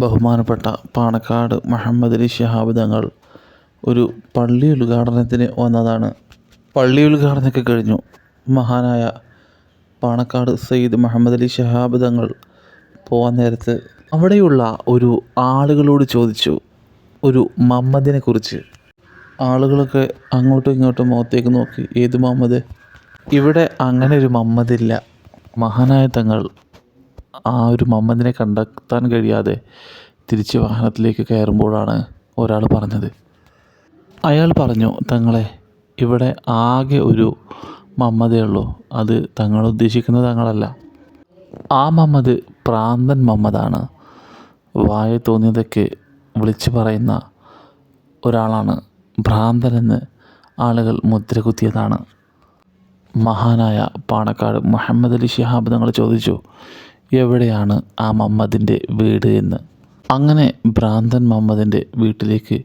ബഹുമാനപ്പെട്ട പാണക്കാട് മുഹമ്മദ് അലി ശിഹാബ് തങ്ങൾ ഒരു പള്ളി ഉദ്ഘാടനത്തിന് വന്നതാണ്. പള്ളി ഉദ്ഘാടനമൊക്കെ കഴിഞ്ഞു. മഹാനായ പാണക്കാട് സയ്യിദ് മുഹമ്മദ് അലി ശിഹാബ് തങ്ങൾ പോകാൻ നേരത്ത് അവിടെയുള്ള ഒരു ആളുകളോട് ചോദിച്ചു ഒരു മുഹമ്മദിനെ കുറിച്ച്. ആളുകളൊക്കെ അങ്ങോട്ടും ഇങ്ങോട്ടും മുഖത്തേക്ക് നോക്കി. ഏത് മുഹമ്മദ്? ഇവിടെ അങ്ങനെ ഒരു മുഹമ്മദില്ല. മഹാനായ തങ്ങൾ ആ ഒരു മുഹമ്മദിനെ കണ്ടെത്താൻ കഴിയാതെ തിരിച്ച് വാഹനത്തിലേക്ക് കയറുമ്പോഴാണ് ഒരാൾ പറഞ്ഞത്. അയാൾ പറഞ്ഞു, തങ്ങളെ, ഇവിടെ ആകെ ഒരു മുഹമ്മദേ ഉള്ളൂ. അത് തങ്ങൾ ഉദ്ദേശിക്കുന്ന തങ്ങളല്ല. ആ മുഹമ്മദ് പ്രാന്തൻ മുഹമ്മദാണ്. വായ തോന്നിയതൊക്കെ വിളിച്ചു പറയുന്ന ഒരാളാണ്. ഭ്രാന്തനെന്ന് ആളുകൾ മുദ്ര കുത്തിയതാണ്. മഹാനായ പാണക്കാട് മുഹമ്മദ് അലി ശിഹാബ് തങ്ങൾ ചോദിച്ചു, എവിടെയാണ് ആ മുഹമ്മദിൻ്റെ വീട് എന്ന്. അങ്ങനെ ഭ്രാന്തൻ മുഹമ്മദിൻ്റെ വീട്ടിലേക്ക്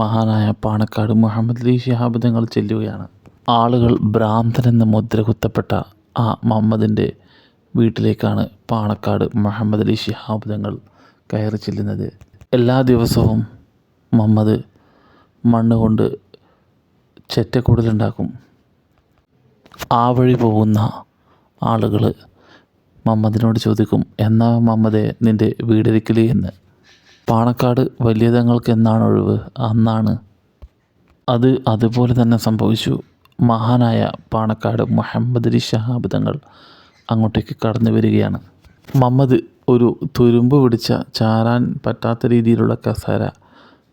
മഹാനായ പാണക്കാട് മുഹമ്മദ് അലി ശിഹാബ് തങ്ങൾ ചെല്ലുകയാണ്. ആളുകൾ ഭ്രാന്തനെന്ന് മുദ്ര കുത്തപ്പെട്ട ആ മുഹമ്മദിൻ്റെ വീട്ടിലേക്കാണ് പാണക്കാട് മുഹമ്മദ് അലി ശിഹാബ് തങ്ങൾ കയറി ചെല്ലുന്നത്. എല്ലാ ദിവസവും മുഹമ്മദ് മണ്ണ് കൊണ്ട് ചെറ്റക്കുടലുണ്ടാക്കും. ആ വഴി പോകുന്ന ആളുകൾ മുഹമ്മദിനോട് ചോദിക്കും, എന്നാ മുഹമ്മദേ നിൻ്റെ വീടൊരിക്കൽ എന്ന്. പാണക്കാട് വലിയ തങ്ങൾക്ക് എന്നാണ് ഒഴിവ്, അന്നാണ്. അത് അതുപോലെ തന്നെ സംഭവിച്ചു. മഹാനായ പാണക്കാട് മുഹമ്മദ് അലി ശിഹാബ് തങ്ങൾ അങ്ങോട്ടേക്ക് കടന്നു വരികയാണ്. മുഹമ്മദ് ഒരു തുരുമ്പ് പിടിച്ച ചാരാൻ പറ്റാത്ത രീതിയിലുള്ള കസേര,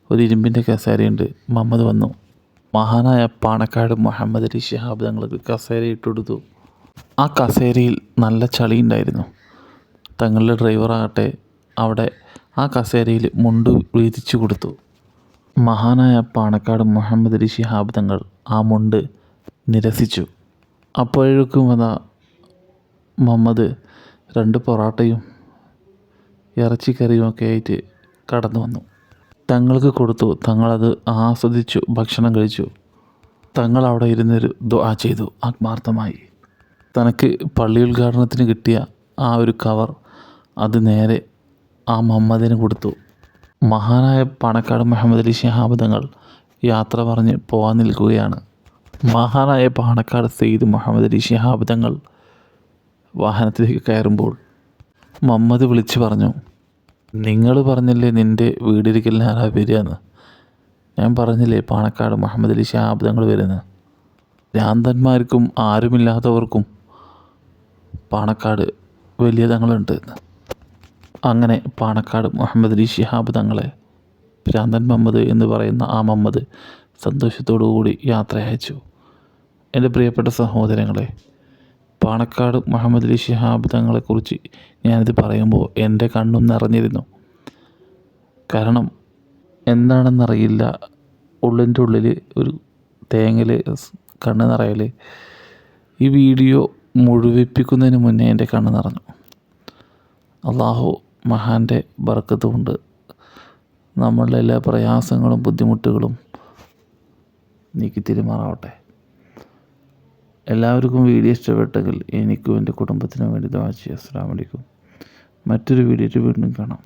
ഒരു ഇരുമ്പിൻ്റെ കസേരയുണ്ട്. മുഹമ്മദ് വന്നു. മഹാനായ പാണക്കാട് മുഹമ്മദ് അലി ശിഹാബ് തങ്ങൾക്ക് കസേര ഇട്ടുകൊടുത്തു. ആ കസേരയിൽ നല്ല ചളി ഉണ്ടായിരുന്നു. തങ്ങളുടെ ഡ്രൈവറാകട്ടെ അവിടെ ആ കസേരയിൽ മുണ്ട് വീതിച്ചു കൊടുത്തു. മഹാനായ പാണക്കാട് മുഹമ്മദ് അലി ശിഹാബ് തങ്ങൾ ആ മുണ്ട് നിരസിച്ചു. അപ്പോഴേക്കും അതാ മുഹമ്മദ് 2 പൊറാട്ടയും ഇറച്ചിക്കറിയും ഒക്കെ ആയിട്ട് കടന്നു വന്നു. തങ്ങൾക്ക് കൊടുത്തു. തങ്ങളത് ആസ്വദിച്ചു, ഭക്ഷണം കഴിച്ചു. തങ്ങൾ അവിടെ ഇരുന്നൊരു ദുആ ചെയ്തു ആത്മാർത്ഥമായി. തനക്ക് പള്ളി ഉദ്ഘാടനത്തിന് കിട്ടിയ ആ ഒരു കവർ അത് നേരെ ആ മുഹമ്മദിന് കൊടുത്തു. മഹാനായ പാണക്കാട് മുഹമ്മദ് അലി ശിഹാബ് തങ്ങൾ യാത്ര പറഞ്ഞ് പോകാൻ നിൽക്കുകയാണ്. മഹാനായ പാണക്കാട് സയ്യിദ് മുഹമ്മദ് അലി ശിഹാബ് തങ്ങൾ വാഹനത്തിലേക്ക് കയറുമ്പോൾ മുഹമ്മദ് വിളിച്ചു പറഞ്ഞു, നിങ്ങൾ പറഞ്ഞില്ലേ നിൻ്റെ വീടിരിക്കലിന് ആരാ വരികയെന്ന്? ഞാൻ പറഞ്ഞില്ലേ പാണക്കാട് മുഹമ്മദ് അലി ശിഹാബ് തങ്ങൾ വരുന്നത്. ഭ്രാന്തന്മാർക്കും ആരുമില്ലാത്തവർക്കും പാണക്കാട് വലിയ തങ്ങളുണ്ട് എന്ന്. അങ്ങനെ പാണക്കാട് മുഹമ്മദ് അലി ശിഹാബ് തങ്ങളെ ഭ്രാന്തൻ മുഹമ്മദ് എന്ന് പറയുന്ന ആ മുഹമ്മദ് സന്തോഷത്തോടു കൂടി യാത്ര അയച്ചു. എൻ്റെ പ്രിയപ്പെട്ട സഹോദരങ്ങളെ, പാണക്കാട് മുഹമ്മദ് അലി ശിഹാബ് തങ്ങളെക്കുറിച്ച് ഞാനിത് പറയുമ്പോൾ എൻ്റെ കണ്ണും നിറഞ്ഞിരുന്നു. കാരണം എന്താണെന്നറിയില്ല, ഉള്ളിൻ്റെ ഉള്ളിൽ ഒരു തേങ്ങൽ കണ്ണ് നിറയൽ. ഈ വീഡിയോ മുഴുവിപ്പിക്കുന്നതിന് മുന്നേ എൻ്റെ കണ്ണ് നിറഞ്ഞു. അള്ളാഹു മഹാൻ്റെ ബർക്കത്ത് കൊണ്ട് നമ്മളുടെ എല്ലാ പ്രയാസങ്ങളും ബുദ്ധിമുട്ടുകളും നീക്കി തിരുമാറാവട്ടെ. എല്ലാവർക്കും വീഡിയോ ഇഷ്ടപ്പെട്ടെങ്കിൽ എനിക്കും എൻ്റെ കുടുംബത്തിനും വേണ്ടി ദുആ ചെയ്യുക. അസ്സലാമു അലൈക്കും. മറ്റൊരു വീഡിയോയിൽ വീണ്ടും കാണാം.